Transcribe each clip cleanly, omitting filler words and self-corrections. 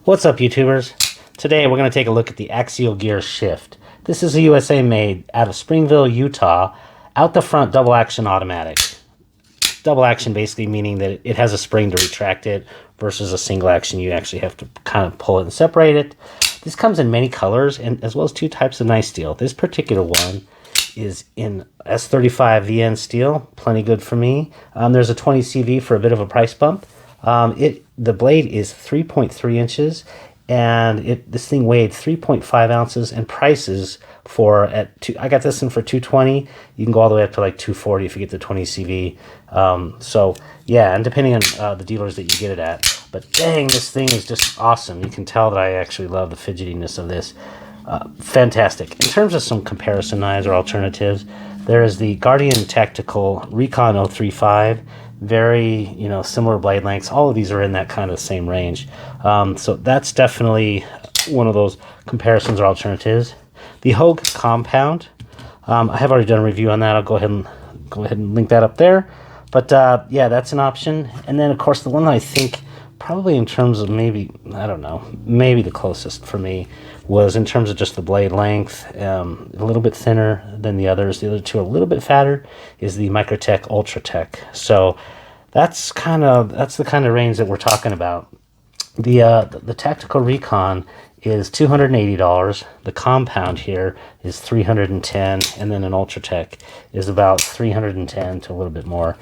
What's up, YouTubers? Today we're going to take a look at the Axial Gear Shift. This is a USA made out of Springville, Utah, out the front double action automatic. Double action basically meaning that it has a spring to retract it versus a single action. You actually have to kind of pull it and separate it. This comes in many colors and as well as two types of nice steel. This particular one is in S35 VN steel, plenty good for me. There's a 20 CV for a bit of a price bump. The blade is 3.3 inches and this thing weighed 3.5 ounces and prices for I got this in for $220. You can go all the way up to like $240 if you get the 20 CV. So yeah, and depending on the dealers that you get it at, but dang, this thing is just awesome. You can tell that I actually love the fidgetiness of this. Fantastic. In terms of some comparison knives or alternatives, there is the Guardian Tactical Recon 035. Very, similar blade lengths. All of these are in that kind of same range. So that's definitely one of those comparisons or alternatives. The Hogue Compound. I have already done a review on that. I'll go ahead and link that up there. But yeah, that's an option. And then of course the one that I think probably in terms of maybe the closest for me was in terms of just the blade length, a little bit thinner than the others. The other two are a little bit fatter, is the Microtech Ultratech. So that's the kind of range that we're talking about. The Tactical Recon is $280. The Compound here is $310, and then an Ultratech is about $310 to a little bit more.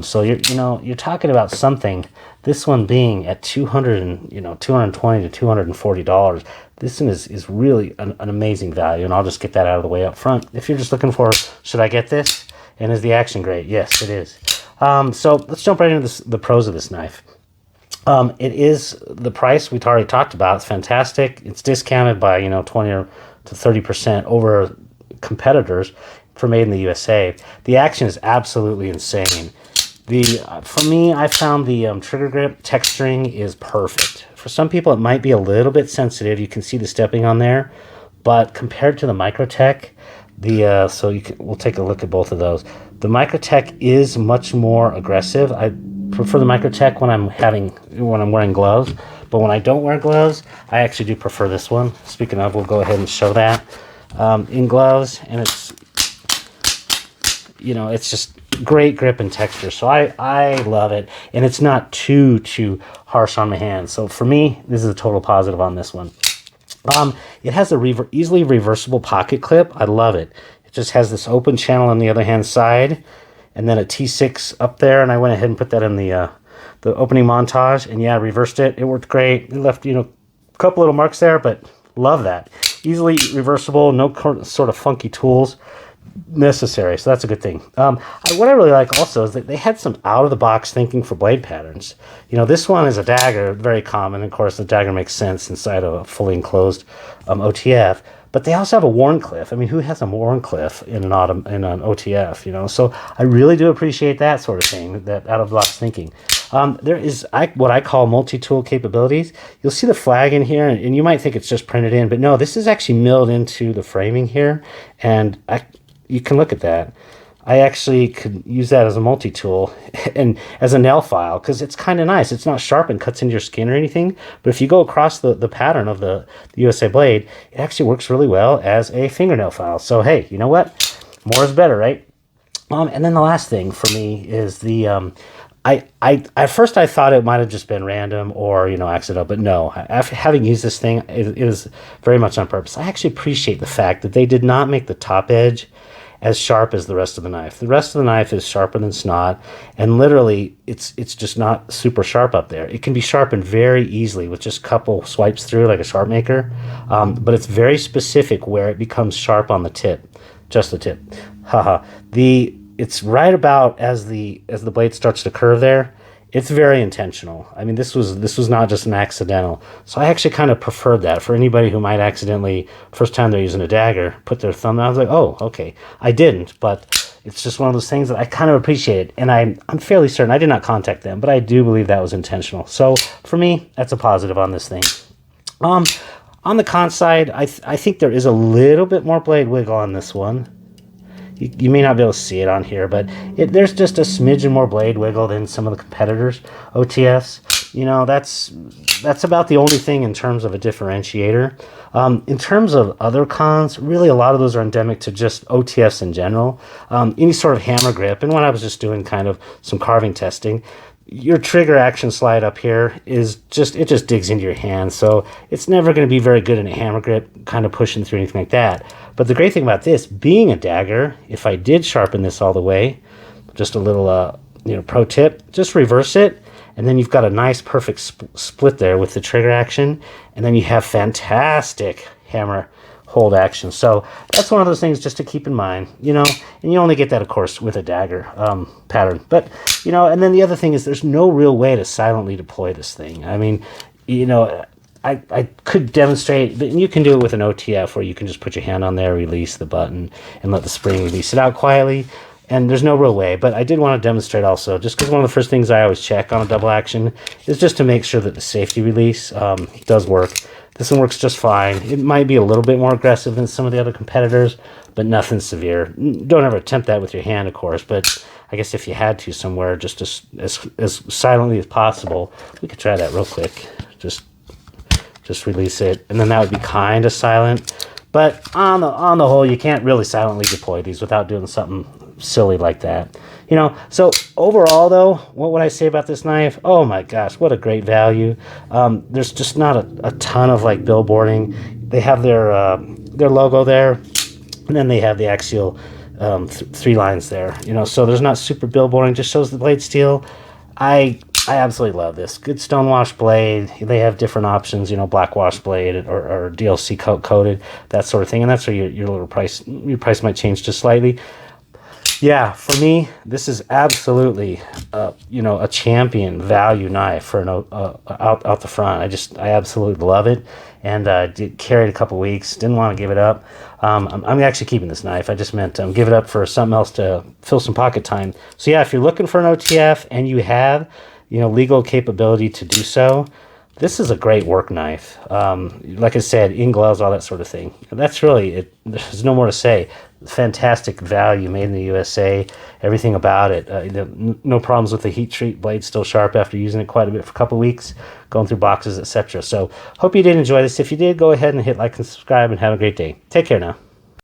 So you're talking about something. This one being at $220 to $240. This one is really an amazing value, and I'll just get that out of the way up front. If you're just looking for, should I get this? And is the action great? Yes, it is. So let's jump right into the pros of this knife. It is the price we already talked about. It's fantastic. It's discounted by 20 to 30% over competitors for made in the USA. The action is absolutely insane. For me, I found the trigger grip texturing is perfect. For some people, it might be a little bit sensitive. You can see the stepping on there, but compared to the Microtech, we'll take a look at both of those. The Microtech is much more aggressive. I prefer the Microtech when I'm wearing gloves, but when I don't wear gloves, I actually do prefer this one. Speaking of, we'll go ahead and show that in gloves, and it's just great grip and texture. So I love it, and it's not too harsh on the hand. So for me, this is a total positive on this one. It has a easily reversible pocket clip. I love it. It just has this open channel on the other hand side, and then a T6 up there, and I went ahead and put that in the opening montage, and yeah, reversed it. It worked great. It left a couple little marks there, but love that. Easily reversible, no sort of funky tools. necessary, so that's a good thing. What I really like also is that they had some out-of-the-box thinking for blade patterns. You know, this one is a dagger, very common. Of course, the dagger makes sense inside of a fully enclosed OTF. But they also have a Warncliffe. I mean, who has a Warncliffe in an OTF? You know, so I really do appreciate that sort of thing, that out-of-the-box thinking. There is what I call multi-tool capabilities. You'll see the flag in here, and you might think it's just printed in, but no, this is actually milled into the framing here, and you can look at that. I actually could use that as a multi-tool and as a nail file because it's kind of nice. It's not sharp and cuts into your skin or anything, but if you go across the pattern of the USA blade, it actually works really well as a fingernail file. So hey, you know what? More is better, right? And then the last thing for me is the at first I thought it might have just been random or, you know, accidental, but no. After having used this thing, it was very much on purpose. I actually appreciate the fact that they did not make the top edge as sharp as the rest of the knife. The rest of the knife is sharper than snot, and literally it's just not super sharp up there. It can be sharpened very easily with just a couple swipes through like a sharp maker, but it's very specific where it becomes sharp on the tip, just the tip. Haha. It's right about as the blade starts to curve there. It's very intentional. I mean, this was not just an accidental. So I actually kind of preferred that for anybody who might accidentally, first time they're using a dagger, put their thumb out. I was like, oh, okay. I didn't, but it's just one of those things that I kind of appreciate. And I'm fairly certain, I did not contact them, but I do believe that was intentional. So for me, that's a positive on this thing. On the con side, I think there is a little bit more blade wiggle on this one. You may not be able to see it on here, but there's just a smidgen more blade wiggle than some of the competitors' OTFs. You know, that's about the only thing in terms of a differentiator. In terms of other cons, really a lot of those are endemic to just OTFs in general. Any sort of hammer grip, and when I was just doing kind of some carving testing, your trigger action slide up here is just digs into your hand, so it's never going to be very good in a hammer grip, kind of pushing through anything like that. But the great thing about this being a dagger, if I did sharpen this all the way, just a little pro tip, just reverse it, and then you've got a nice perfect split there with the trigger action, and then you have fantastic hammer hold action. So that's one of those things just to keep in mind, you know, and you only get that, of course, with a dagger pattern. But, you know, and then the other thing is there's no real way to silently deploy this thing. I mean, you know, I could demonstrate, but you can do it with an OTF where you can just put your hand on there, release the button, and let the spring release it out quietly. And there's no real way, but I did want to demonstrate also, just because one of the first things I always check on a double action is just to make sure that the safety release does work. This one works just fine. It might be a little bit more aggressive than some of the other competitors, but nothing severe. Don't ever attempt that with your hand, of course, but I guess if you had to somewhere, just as silently as possible, we could try that real quick. Just release it, and then that would be kind of silent. But on the whole, you can't really silently deploy these without doing something silly like that. You know, so overall though, what would I say about this knife? Oh my gosh, what a great value. There's just not a ton of like billboarding. They have their logo there, and then they have the Axial 3 lines there. You know, so there's not super billboarding, just shows the blade steel. I absolutely love this. Good stonewash blade. They have different options, you know, black wash blade or DLC coated, that sort of thing. And that's where your little price might change just slightly. Yeah, for me, this is absolutely, you know, a champion value knife for an out the front. I absolutely love it, and carried a couple weeks. Didn't want to give it up. I'm actually keeping this knife. I just meant give it up for something else to fill some pocket time. So yeah, if you're looking for an OTF and you have, you know, legal capability to do so, this is a great work knife. Like I said, in gloves, all that sort of thing. That's really it. There's no more to say. Fantastic value, made in the USA. Everything about it. No problems with the heat treat. Blade still sharp after using it quite a bit for a couple weeks, going through boxes, etc. So hope you did enjoy this. If you did, go ahead and hit like and subscribe, and have a great day. Take care now.